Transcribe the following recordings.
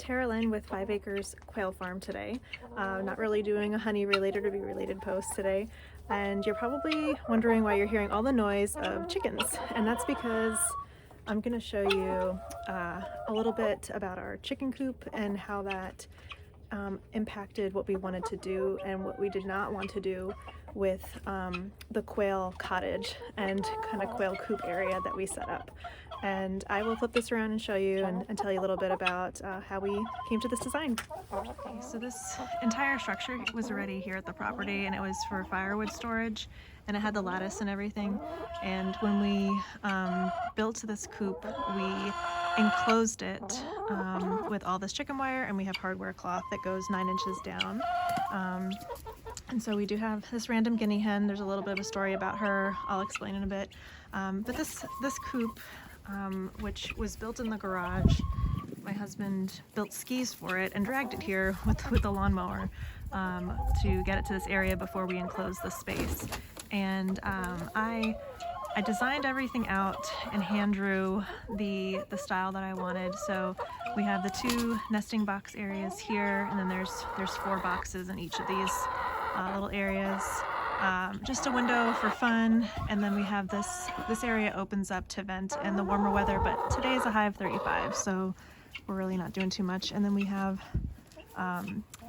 Carolyn with 5 Acres Quail Farm today. Not really doing a honey related or bee related post today. And you're probably wondering why you're hearing all the noise of chickens. And that's because I'm going to show you a little bit about our chicken coop and how that impacted what we wanted to do and what we did not want to do with the quail cottage and kind of quail coop area that we set up. And I will flip this around and show you and tell you a little bit about how we came to this design. Okay, so this entire structure was already here at the property, and it was for firewood storage, and it had the lattice and everything. And when we built this coop, we enclosed it with all this chicken wire, and we have hardware cloth that goes 9 inches down. And so we do have this random guinea hen. There's a little bit of a story about her. I'll explain in a bit. But this coop, which was built in the garage, my husband built skis for it and dragged it here with the lawnmower to get it to this area before we enclosed the space. And I designed everything out and hand drew the style that I wanted. So we have the 2 nesting box areas here, and then there's 4 boxes in each of these little areas. Just a window for fun, and then we have this area opens up to vent in the warmer weather, but today is a high of 35, so we're really not doing too much. And then we have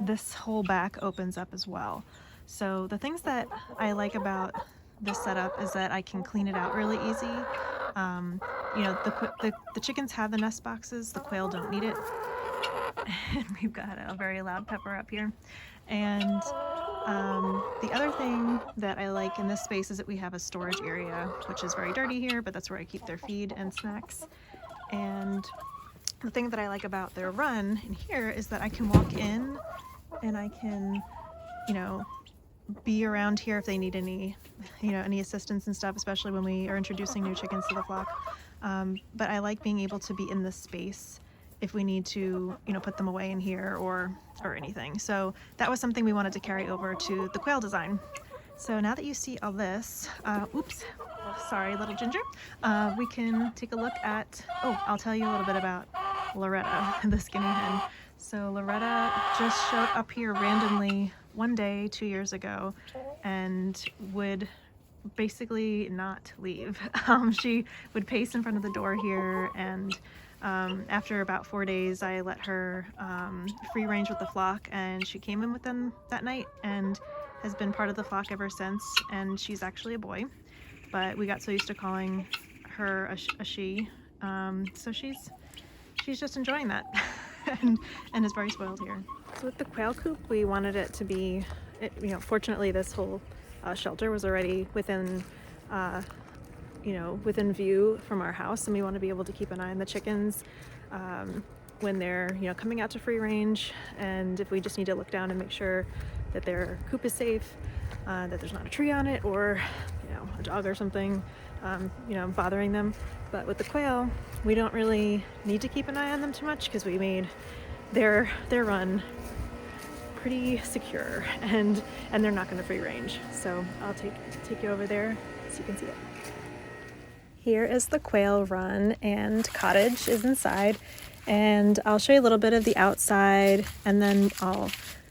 this whole back opens up as well. So the things that I like about this setup is that I can clean it out really easy. You know, the chickens have the nest boxes, the quail don't need it. And we've got a very loud pepper up here. And the other thing that I like in this space is that we have a storage area, which is very dirty here, but that's where I keep their feed and snacks. And the thing that I like about their run in here is that I can walk in and I can, you know, be around here if they need any assistance and stuff, especially when we are introducing new chickens to the flock. But I like being able to be in this space if we need to, put them away in here or anything. So that was something we wanted to carry over to the quail design. So now that you see all this, oops, sorry, little ginger, we can take a look at, I'll tell you a little bit about Loretta, the skinny hen. So Loretta just showed up here randomly one day 2 years ago and would basically not leave. She would pace in front of the door here, and after about 4 days I let her free range with the flock, and she came in with them that night and has been part of the flock ever since. And she's actually a boy, but we got so used to calling her a she, so she's just enjoying that and is very spoiled here. So with the quail coop, we wanted it to be, fortunately this whole shelter was already within within view from our house, and we want to be able to keep an eye on the chickens when they're coming out to free range, and if we just need to look down and make sure that their coop is safe, that there's not a tree on it or a dog or something bothering them. But with the quail, we don't really need to keep an eye on them too much because we made their run pretty secure, and they're not going to free range. So I'll take you over there so you can see it. Here is the quail run, and cottage is inside, and I'll show you a little bit of the outside, and then I'll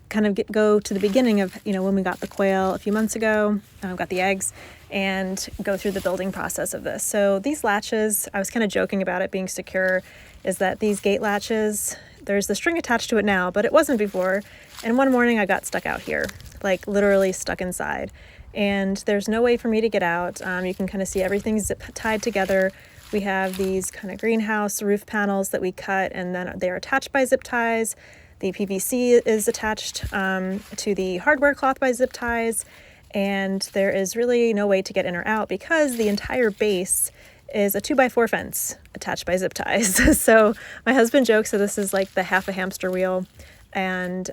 kind of go to the beginning of when we got the quail a few months ago, got the eggs, and go through the building process of this. So these latches, I was kind of joking about it being secure, is that these gate latches, there's the string attached to it now, but it wasn't before. And one morning I got stuck out here, like literally stuck inside, and there's no way for me to get out. You can kind of see everything zip tied together. We have these kind of greenhouse roof panels that we cut, and then they're attached by zip ties. The PVC is attached to the hardware cloth by zip ties, and there is really no way to get in or out because the entire base is a 2x4 fence attached by zip ties. So my husband jokes that this is like the half a hamster wheel, and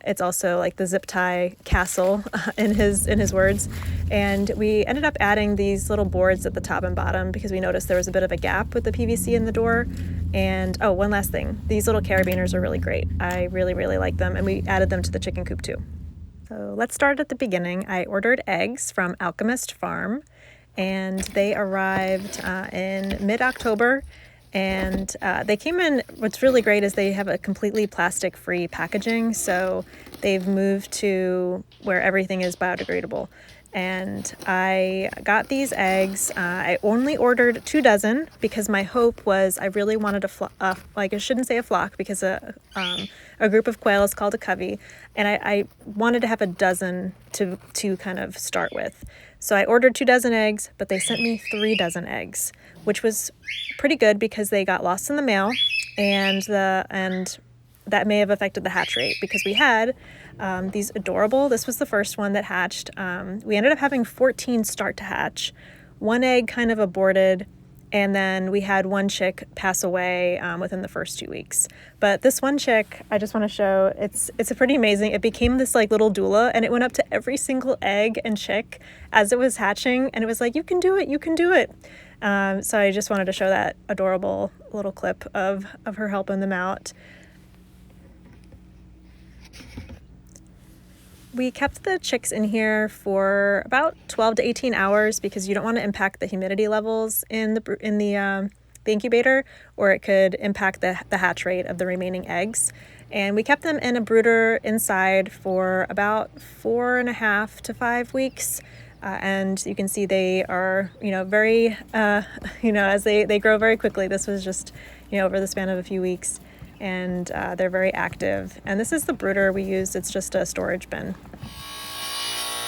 it's also like the zip tie castle in his words. And we ended up adding these little boards at the top and bottom because we noticed there was a bit of a gap with the PVC in the door. And one last thing, these little carabiners are really great. I really, really like them, and we added them to the chicken coop too. So let's start at the beginning. I ordered eggs from Alchemist Farm, and they arrived in mid-October, And they came in, what's really great is they have a completely plastic-free packaging, so they've moved to where everything is biodegradable. And I got these eggs. I only ordered 2 dozen because my hope was I really wanted like I shouldn't say a flock because a group of quail is called a covey, and I wanted to have a dozen to kind of start with. So I ordered 2 dozen eggs, but they sent me 3 dozen eggs, which was pretty good because they got lost in the mail, and that may have affected the hatch rate because we had these adorable, this was the first one that hatched. We ended up having 14 start to hatch. 1 egg kind of aborted, and then we had 1 chick pass away within the first 2 weeks. But this 1 chick, I just want to show, it's a pretty amazing. It became this like little doula, and it went up to every single egg and chick as it was hatching, and it was like, you can do it, you can do it. So I just wanted to show that adorable little clip of her helping them out. We kept the chicks in here for about 12 to 18 hours because you don't want to impact the humidity levels in the incubator, or it could impact the hatch rate of the remaining eggs. And we kept them in a brooder inside for about 4.5 to 5 weeks. And you can see they are, very, as they grow very quickly. This was just, over the span of a few weeks. And they're very active. And this is the brooder we used. It's just a storage bin.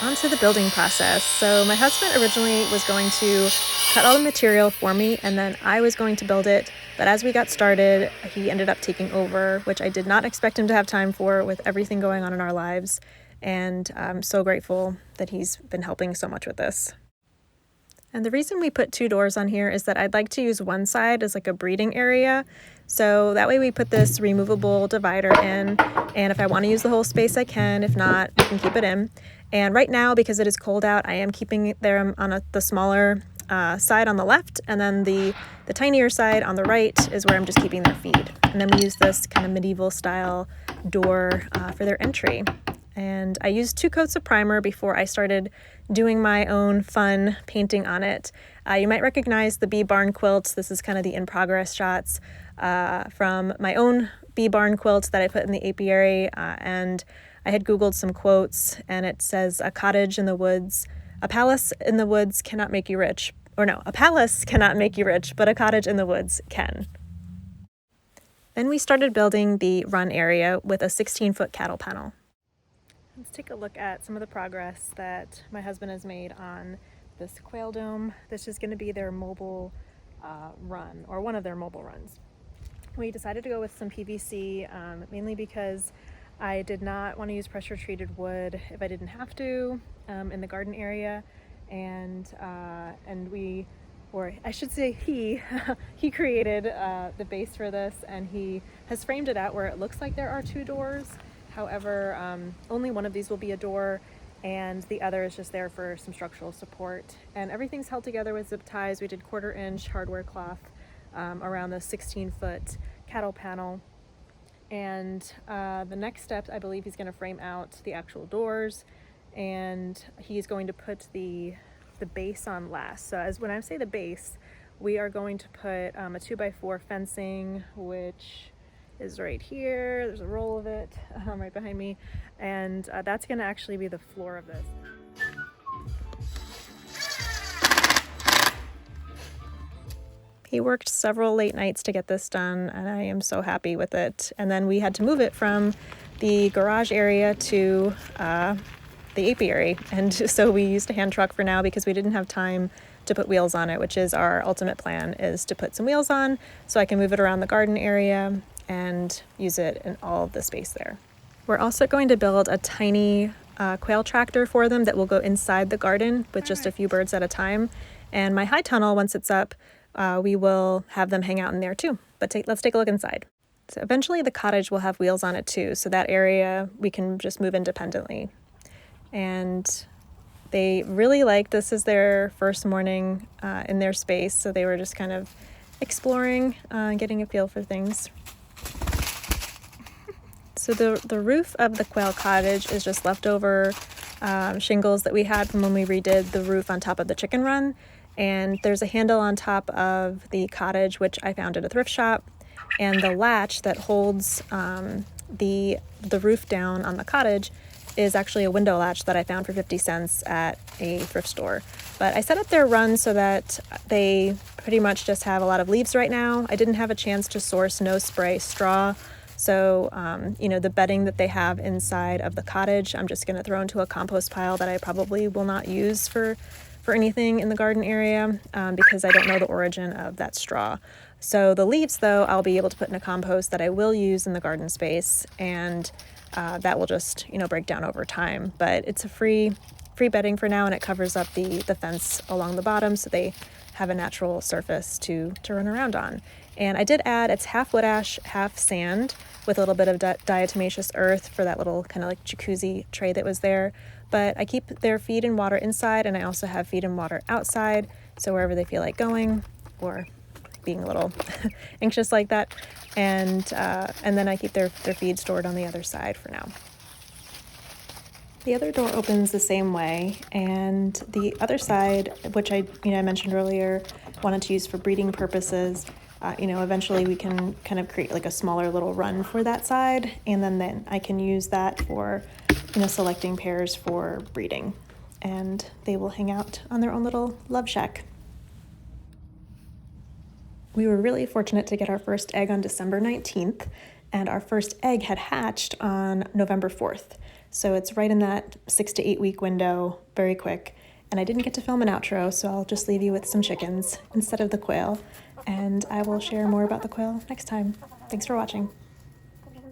On to the building process. So my husband originally was going to cut all the material for me, and then I was going to build it. But as we got started, he ended up taking over, which I did not expect him to have time for with everything going on in our lives. And I'm so grateful that he's been helping so much with this. And the reason we put 2 doors on here is that I'd like to use one side as like a breeding area. So that way we put this removable divider in, and if I want to use the whole space, I can. If not, I can keep it in. And right now, because it is cold out, I am keeping them on the smaller side on the left, and then the tinier side on the right is where I'm just keeping their feed. And then we use this kind of medieval style door for their entry. And I used 2 coats of primer before I started doing my own fun painting on it. You might recognize the bee barn quilts. This is kind of the in-progress shots from my own bee barn quilt that I put in the apiary. And I had Googled some quotes, and it says, a cottage in the woods, a palace in the woods cannot make you rich. Or no, a palace cannot make you rich, but a cottage in the woods can. Then we started building the run area with a 16-foot cattle panel. Let's take a look at some of the progress that my husband has made on this quail dome. This is going to be their mobile run, or one of their mobile runs. We decided to go with some PVC, mainly because I did not want to use pressure treated wood if I didn't have to in the garden area. And we, or I should say he created the base for this, and he has framed it out where it looks like there are 2 doors. However, only one of these will be a door, and the other is just there for some structural support. And everything's held together with zip ties. We did 1/4-inch hardware cloth around the 16-foot cattle panel. And the next step, I believe he's going to frame out the actual doors, and he's going to put the base on last. So when I say the base, we are going to put a 2x4 fencing, which is right here. There's a roll of it right behind me, and that's going to actually be the floor of this. He worked several late nights to get this done, and I am so happy with it. And then we had to move it from the garage area to the apiary, and so we used a hand truck for now because we didn't have time to put wheels on it, which is our ultimate plan, is to put some wheels on so I can move it around the garden area and use it in all of the space there. We're also going to build a tiny quail tractor for them that will go inside the garden with just a few birds at a time. And my high tunnel, once it's up, we will have them hang out in there too. But let's take a look inside. So eventually the cottage will have wheels on it too, so that area we can just move independently. And they really like, this is their first morning in their space, so they were just kind of exploring, getting a feel for things. So the roof of the quail cottage is just leftover shingles that we had from when we redid the roof on top of the chicken run. And there's a handle on top of the cottage, which I found at a thrift shop, and the latch that holds the roof down on the cottage is actually a window latch that I found for 50 cents at a thrift store. But I set up their run so that they pretty much just have a lot of leaves right now. I didn't have a chance to source no spray straw. So, the bedding that they have inside of the cottage, I'm just going to throw into a compost pile that I probably will not use for anything in the garden area because I don't know the origin of that straw. So the leaves, though, I'll be able to put in a compost that I will use in the garden space, and that will just, break down over time. But it's a free bedding for now, and it covers up the fence along the bottom so they have a natural surface to run around on. And I did add, it's half wood ash, half sand, with a little bit of diatomaceous earth for that little kind of like jacuzzi tray that was there. But I keep their feed and water inside, and I also have feed and water outside, so wherever they feel like going or being a little anxious like that. And then I keep their feed stored on the other side for now. The other door opens the same way, and the other side, which I mentioned earlier, wanted to use for breeding purposes. Eventually we can kind of create like a smaller little run for that side, and then I can use that for, selecting pairs for breeding, and they will hang out on their own little love shack. We were really fortunate to get our first egg on December 19th, and our first egg had hatched on November 4th. So it's right in that 6 to 8 week window, very quick. And I didn't get to film an outro, so I'll just leave you with some chickens instead of the quail. And I will share more about the quail next time. Thanks for watching.